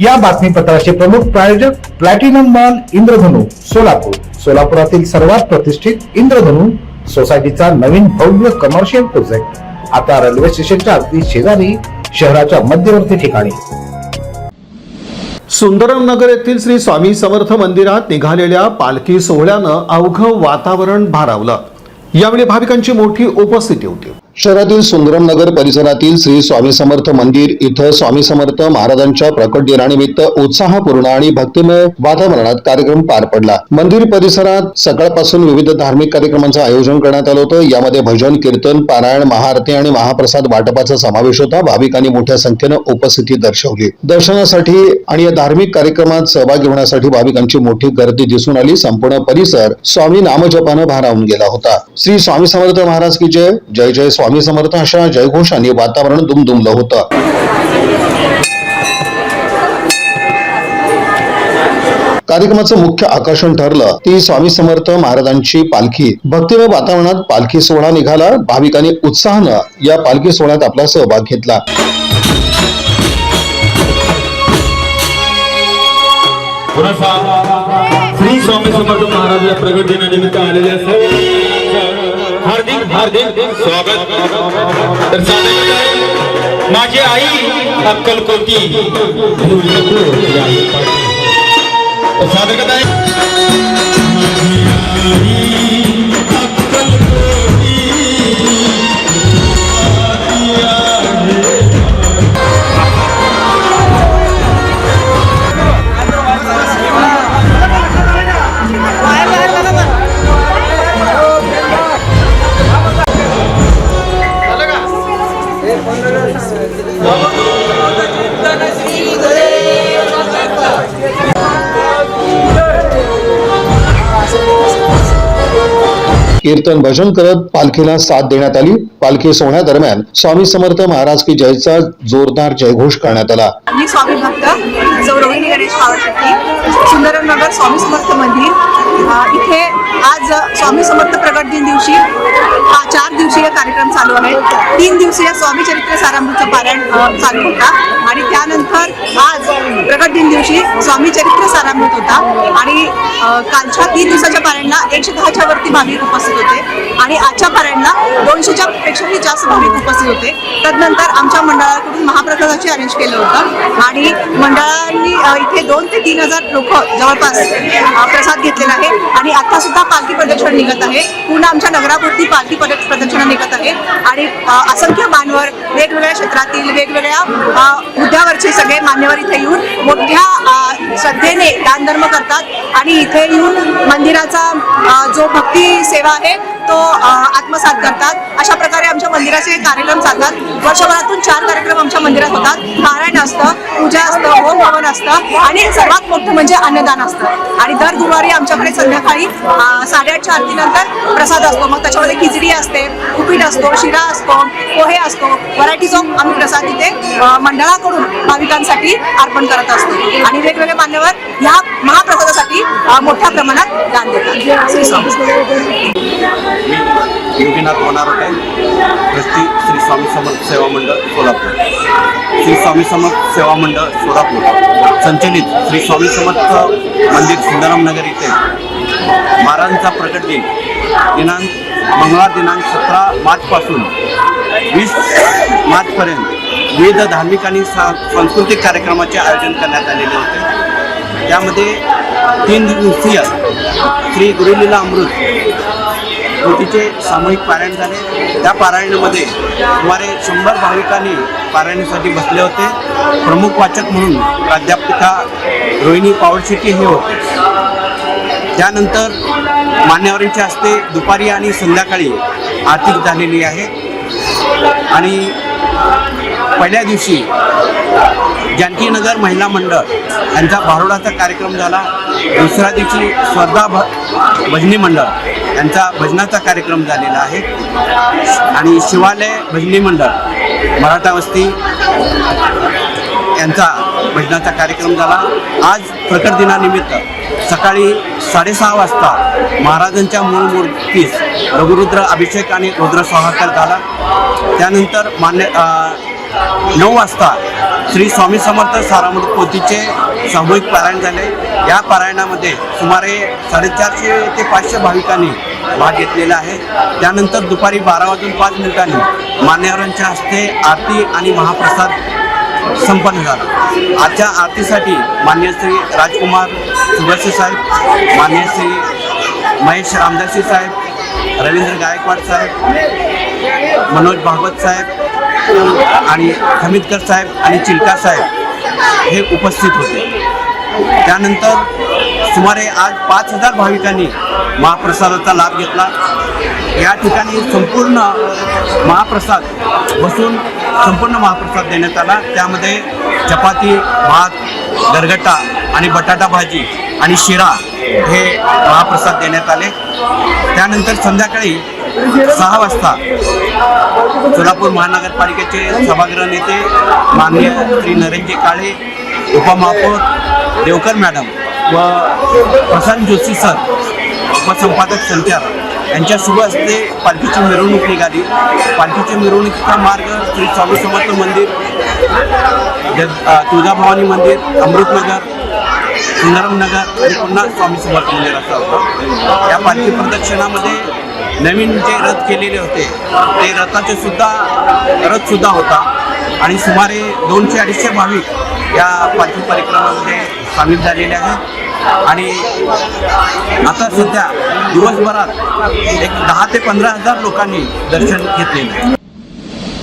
या बातमीपत्राचे प्रमुख प्रायोजक प्लॅटिनम मॉल इंद्रधनु सोलापूर. सोलापुरातील सर्वात प्रतिष्ठित इंद्रधनु सोसायटीचा नवीन भव्य कमर्शियल प्रोजेक्ट आता रेल्वे स्टेशनच्या अगदी शेजारी शहराच्या मध्यवर्ती ठिकाणी. सुंदरम नगर येथील श्री स्वामी समर्थ मंदिरात निघालेल्या पालखी सोहळ्यानं अवघं वातावरण भारावलं. यावेळी भाविकांची मोठी उपस्थिती होती. शहरातील सुंदरम नगर परिसरातील श्री स्वामी समर्थ मंदिर इथं स्वामी समर्थ महाराजांच्या प्रकट दिनानिमित्त उत्साहपूर्ण आणि भक्तिमय वातावरणात कार्यक्रम पार पडला. मंदिर परिसरात सकाळपासून विविध धार्मिक कार्यक्रमांचं आयोजन करण्यात आलं होतं. यामध्ये भजन, कीर्तन, पारायण, महाआरती आणि महाप्रसाद वाटपाचा समावेश होता. भाविकांनी मोठ्या संख्येनं उपस्थिती दर्शवली. दर्शनासाठी आणि या धार्मिक कार्यक्रमात सहभागी होण्यासाठी भाविकांची मोठी गर्दी दिसून आली. संपूर्ण परिसर स्वामी नामजपानं भारावून गेला होता. श्री स्वामी समर्थ महाराज की जय, जय जय स्वामी समर्थ अशा जयघोषांनी वातावरण दुमदुमलं होतं. कार्यक्रमाचं मुख्य आकर्षण ठरलं ती स्वामी समर्थ महाराजांची पालखी. भक्तिमय वातावरणात पालखी सोहळा निघाला. भाविकांनी उत्साहानं या पालखी सोहळ्यात आपला सहभाग घेतला. श्री स्वामी समर्थ महाराज या प्रगट दिनानिमित्त आलेले सर्व हार्दिक हार्दिक स्वागत. तर माझी आई अक्कलकोटी सादर करत आहे. कीर्तन भजन करत पालखीला साथ देण्यात आली. पालखी सोहळ्यादरम्यान स्वामी समर्थ महाराज की जयचा जोरदार जयघोष करण्यात आला. मी स्वामी भक्त रोहिणी गणेश पावरशेट्टी, सुंदरम नगर स्वामी समर्थ मंदिर इथे आज स्वामी समर्थ प्रगट दिन दिवशी 4 दिवसीय कार्यक्रम चालू आहे. 3 दिवसीय स्वामी चरित्र सारामृतचं पारायण चालू होता आणि त्यानंतर आज प्रगट दिन दिवशी स्वामी चरित्र सारामृत होता आणि कालच्या 3 दिवसाच्या पारायणला 110च्या वरती भाविक उपस्थित होते आणि आजच्या पारायणला 200च्या पेक्षाही जास्त भाविक उपस्थित होते. तदनंतर आमच्या मंडळाकडून महाप्रसादाचे अरेंज केलं होतं आणि मंडळांनी इथे 2 ते 3 हजार लोक जवळपास प्रसाद घेतलेला आहे आणि आता सुद्धा पालखी प्रदक्षिणा निघत आहे. पुन्हा आमच्या नगरापुरती पालखी प्रदक्षिणा निघत आहे आणि असंख्य मान्यवर वेगवेगळ्या क्षेत्रातील वेगवेगळ्या मुद्द्यावरचे सगळे मान्यवर इथे येऊन मोठ्या श्रद्धेने दानधर्म करतात आणि इथे येऊन मंदिराचा जो भक्ती सेवा आहे तो आत्मसात करतात. अशा प्रकारे आमच्या मंदिराचे कार्यक्रम चालतात. वर्षभरातून 4 कार्यक्रम आमच्या मंदिरात होतात. पारायण असतं, पूजा असतं, होम हवन असतं आणि सर्वात मोठं म्हणजे अन्नदान असतं. आणि दर गुरुवारी आमच्याकडे संध्याकाळी 8:30च्या आरतीनंतर प्रसाद असतो. मग त्याच्यामध्ये खिचडी असते, उपीट असतो, शिरा असतो, पोहे असतो, व्हरायटीज ऑफ आम्ही प्रसाद इथे मंडळाकडून भाविकांसाठी अर्पण करत असतो आणि वेगवेगळे मान्यवर ह्या महाप्रसादासाठी मोठ्या प्रमाणात दान देतात. श्री स्वामी योगीनाथ वनारोटे, ट्रस्टी श्री स्वामी समर्थ सेवा मंडळ सोलापूर. श्री स्वामी समर्थ सेवा मंडळ सोलापूर संचलित श्री स्वामी समर्थ मंदिर सुंदरम नगर इथे महाराजांचा प्रकट दिन मंगळवार दिनांक 17 मार्चपासून 20 मार्चपर्यंत विविध धार्मिक आणि सांस्कृतिक कार्यक्रमाचे आयोजन करण्यात आलेले होते. त्यामध्ये 3 दिवसीय श्री गुरुलीला अमृत पोथीचे सामूहिक पारायण झाले. त्या पारायणामध्ये सुमारे 100 भाविकांनी पारायणासाठी बसले होते. प्रमुख वाचक म्हणून प्राध्यापिका रोहिणी पावरशेट्टी हे होते. त्यानंतर मान्यवरांच्या हस्ते दुपारी आणि संध्याकाळी आरती झालेली आहे आणि पहिल्या दिवशी जानकीनगर महिला मंडळ यांचा भारुडाचा कार्यक्रम झाला. दुसऱ्या दिवशी स्पर्धा भजनी मंडळ यांचा भजनाचा कार्यक्रम झालेला आहे आणि शिवालय भजनी मंडळ मराठा वस्ती यांचा भजनाचा कार्यक्रम झाला. आज प्रकट दिनानिमित्त सकाळी 6:30 वाजता महाराजांच्या मूळ मूर्तीस लघुरुद्र अभिषेक आणि रुद्र स्वाहाकार झाला. त्यानंतर 9 वाजता श्री स्वामी समर्थ सारामृत पोथीचे सामूहिक पारायण झाले. या पारायणामध्ये सुमारे 450 ते 500 भाविकांनी भाग घेतलेला आहे. त्यानंतर दुपारी 12:05 मान्यवरांच्या हस्ते आरती आणि महाप्रसाद संपन्न झाला. आजच्या आरतीसाठी मान्य श्री राजकुमार सुभाष साहेब, मान्य श्री महेश रामदासी साहेब, रवींद्र गायकवाड साहेब, मनोज भागवत साहेब आणि हमीदकर साहेब आणि चिलका साहेब हे उपस्थित होते. त्यानंतर सुमारे आज 5000 भाविकांनी महाप्रसादाचा लाभ घेतला. या ठिकाणी संपूर्ण महाप्रसाद बसून संपूर्ण महाप्रसाद देण्यात आला. त्यामध्ये चपाती, भात, गरगटा आणि बटाटा भाजी आणि शिरा हे महाप्रसाद देण्यात आले. त्यानंतर संध्याकाळी 6 वाजता सोलापूर महानगरपालिकेचे सभागृह नेते माननीय श्री नरेंद्रजी काळे, उपमहापौर देवकर मॅडम व प्रशांत जोशी सर, उपसंपादक संचार यांच्या शुभ हस्ते पालखीची मिरवणूक निघाली. पालखीच्या मिरवणुकीचा मार्ग श्री स्वामी समर्थ मंदिर, तुळजाभवानी मंदिर, अमृतनगर, सुंदरमनगर आणि पुन्हा स्वामी समर्थ मंदिर असा होता. या पालखी प्रदक्षिणामध्ये नवीन जे रथ केलेले होते ते रथाचे रथसुद्धा होता आणि सुमारे 200-250 भाविक या पालखी परिक्रमामध्ये सामील झालेले आहेत. आणि आता सध्या दिवसभरात एक 10 ते 15 हजार लोकांनी दर्शन घेतलेले आहे.